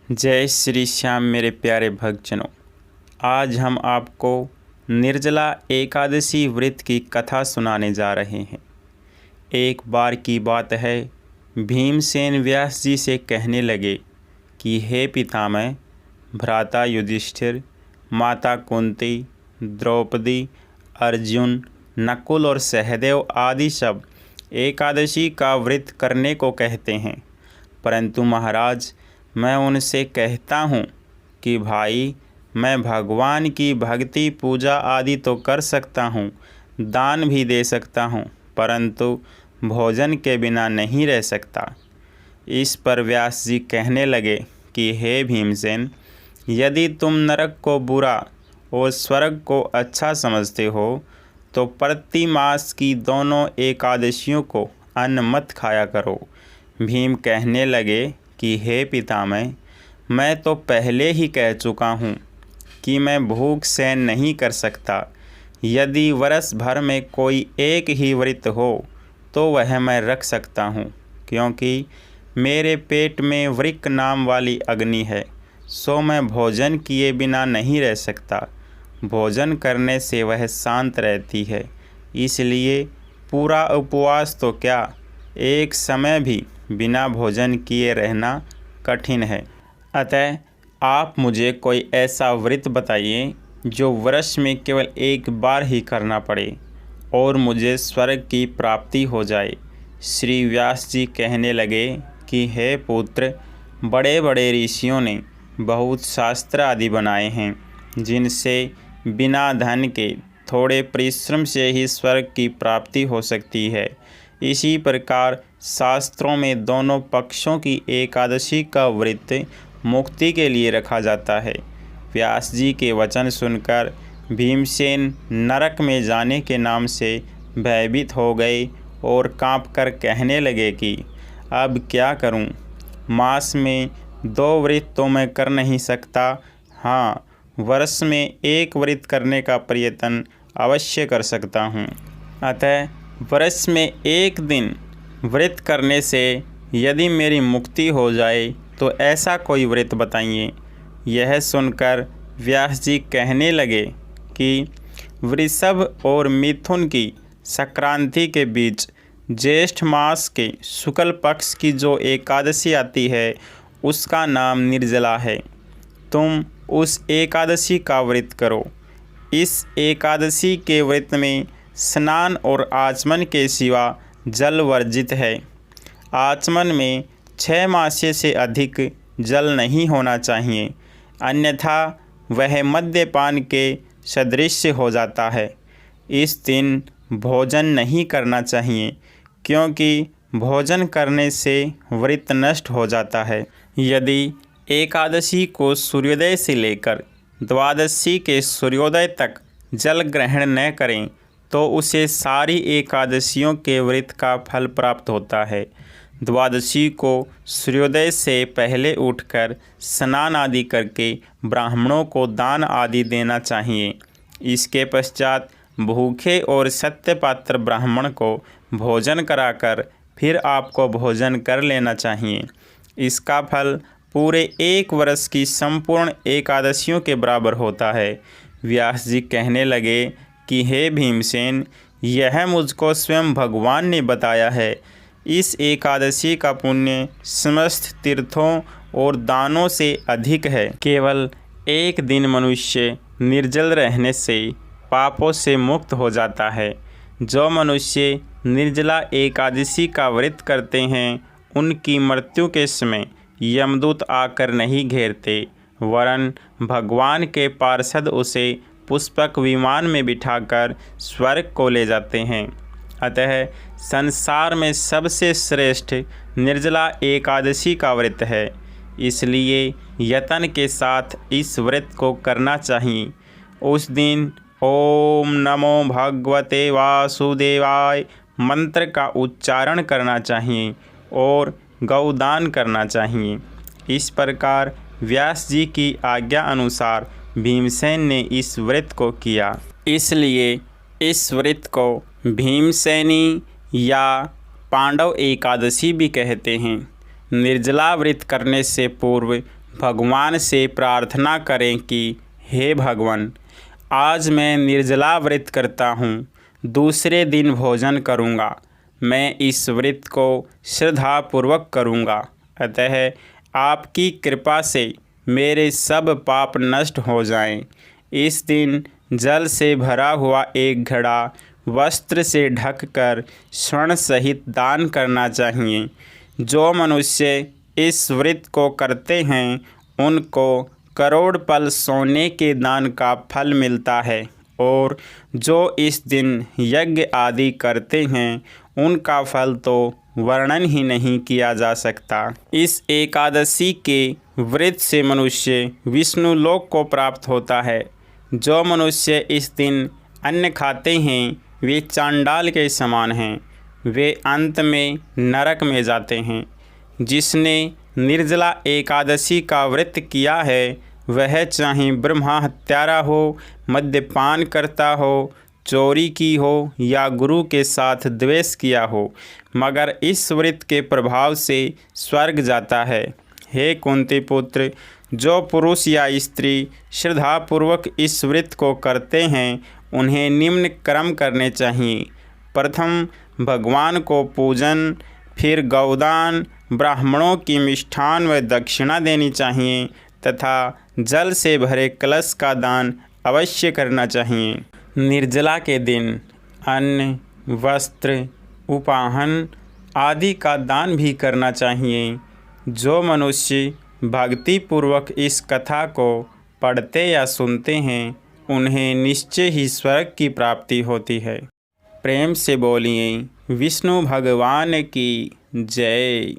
जय श्री श्याम मेरे प्यारे भक्तजनों। आज हम आपको निर्जला एकादशी व्रत की कथा सुनाने जा रहे हैं। एक बार की बात है, भीमसेन व्यास जी से कहने लगे कि हे पितामह, भ्राता युधिष्ठिर, माता कुंती, द्रौपदी, अर्जुन, नकुल और सहदेव आदि सब एकादशी का व्रत करने को कहते हैं, परंतु महाराज मैं उनसे कहता हूँ कि भाई, मैं भगवान की भक्ति पूजा आदि तो कर सकता हूँ, दान भी दे सकता हूँ, परंतु भोजन के बिना नहीं रह सकता। इस पर व्यास जी कहने लगे कि हे भीमसेन, यदि तुम नरक को बुरा और स्वर्ग को अच्छा समझते हो तो प्रति मास की दोनों एकादशियों को अन्न मत खाया करो। भीम कहने लगे कि हे पितामह, मैं तो पहले ही कह चुका हूँ कि मैं भूख सहन नहीं कर सकता। यदि वर्ष भर में कोई एक ही व्रत हो तो वह मैं रख सकता हूँ, क्योंकि मेरे पेट में वृक्क नाम वाली अग्नि है, सो मैं भोजन किए बिना नहीं रह सकता। भोजन करने से वह शांत रहती है, इसलिए पूरा उपवास तो क्या, एक समय भी बिना भोजन किए रहना कठिन है। अतः आप मुझे कोई ऐसा व्रत बताइए जो वर्ष में केवल एक बार ही करना पड़े और मुझे स्वर्ग की प्राप्ति हो जाए। श्री व्यास जी कहने लगे कि हे पुत्र, बड़े बड़े ऋषियों ने बहुत शास्त्र आदि बनाए हैं, जिनसे बिना धन के थोड़े परिश्रम से ही स्वर्ग की प्राप्ति हो सकती है। इसी प्रकार शास्त्रों में दोनों पक्षों की एकादशी का व्रत मुक्ति के लिए रखा जाता है। व्यास जी के वचन सुनकर भीमसेन नरक में जाने के नाम से भयभीत हो गए और कांपकर कहने लगे कि अब क्या करूं? मास में 2 व्रत तो मैं कर नहीं सकता, हाँ, वर्ष में एक व्रत करने का प्रयत्न अवश्य कर सकता हूँ। अतः वर्ष में एक दिन व्रत करने से यदि मेरी मुक्ति हो जाए तो ऐसा कोई व्रत बताइए। यह सुनकर व्यास जी कहने लगे कि वृषभ और मिथुन की संक्रांति के बीच ज्येष्ठ मास के शुक्ल पक्ष की जो एकादशी आती है, उसका नाम निर्जला है। तुम उस एकादशी का व्रत करो। इस एकादशी के व्रत में स्नान और आचमन के सिवा जल वर्जित है। आचमन में 6 मासे से अधिक जल नहीं होना चाहिए, अन्यथा वह मद्यपान के सदृश हो जाता है। इस दिन भोजन नहीं करना चाहिए, क्योंकि भोजन करने से व्रत नष्ट हो जाता है। यदि एकादशी को सूर्योदय से लेकर द्वादशी के सूर्योदय तक जल ग्रहण न करें तो उसे सारी एकादशियों के व्रत का फल प्राप्त होता है। द्वादशी को सूर्योदय से पहले उठकर स्नान आदि करके ब्राह्मणों को दान आदि देना चाहिए। इसके पश्चात भूखे और सत्यपात्र ब्राह्मण को भोजन कराकर फिर आपको भोजन कर लेना चाहिए। इसका फल पूरे 1 वर्ष की संपूर्ण एकादशियों के बराबर होता है। व्यास जी कहने लगे कि हे भीमसेन, यह मुझको स्वयं भगवान ने बताया है। इस एकादशी का पुण्य समस्त तीर्थों और दानों से अधिक है। केवल एक दिन मनुष्य निर्जल रहने से पापों से मुक्त हो जाता है। जो मनुष्य निर्जला एकादशी का व्रत करते हैं, उनकी मृत्यु के समय यमदूत आकर नहीं घेरते, वरन भगवान के पार्षद उसे पुष्पक विमान में बिठाकर स्वर्ग को ले जाते हैं। अतः संसार में सबसे श्रेष्ठ निर्जला एकादशी का व्रत है, इसलिए यत्न के साथ इस व्रत को करना चाहिए। उस दिन ओम नमो भगवते वासुदेवाय मंत्र का उच्चारण करना चाहिए और गौदान करना चाहिए। इस प्रकार व्यास जी की आज्ञा अनुसार भीमसेन ने इस व्रत को किया। इसलिए इस व्रत को भीमसेनी या पांडव एकादशी भी कहते हैं। निर्जला व्रत करने से पूर्व भगवान से प्रार्थना करें कि हे भगवान, आज मैं निर्जला व्रत करता हूँ, दूसरे दिन भोजन करूँगा। मैं इस व्रत को श्रद्धापूर्वक करूँगा, अतः आपकी कृपा से मेरे सब पाप नष्ट हो जाएं। इस दिन जल से भरा हुआ एक घड़ा वस्त्र से ढककर स्वर्ण सहित दान करना चाहिए। जो मनुष्य इस व्रत को करते हैं उनको करोड़ पल सोने के दान का फल मिलता है, और जो इस दिन यज्ञ आदि करते हैं उनका फल तो वर्णन ही नहीं किया जा सकता। इस एकादशी के व्रत से मनुष्य विष्णु लोक को प्राप्त होता है। जो मनुष्य इस दिन अन्न खाते हैं वे चांडाल के समान हैं, वे अंत में नरक में जाते हैं। जिसने निर्जला एकादशी का व्रत किया है वह चाहे ब्रह्मा हत्यारा हो, मद्यपान करता हो, चोरी की हो या गुरु के साथ द्वेष किया हो, मगर इस व्रत के प्रभाव से स्वर्ग जाता है। हे कुंती पुत्र, जो पुरुष या स्त्री श्रद्धापूर्वक इस व्रत को करते हैं उन्हें निम्न कर्म करने चाहिए। प्रथम भगवान को पूजन, फिर गौदान, ब्राह्मणों की मिष्ठान व दक्षिणा देनी चाहिए तथा जल से भरे कलश का दान अवश्य करना चाहिए। निर्जला के दिन अन्न, वस्त्र, उपाहन आदि का दान भी करना चाहिए। जो मनुष्य भक्तिपूर्वक इस कथा को पढ़ते या सुनते हैं उन्हें निश्चय ही स्वर्ग की प्राप्ति होती है। प्रेम से बोलिए विष्णु भगवान की जय।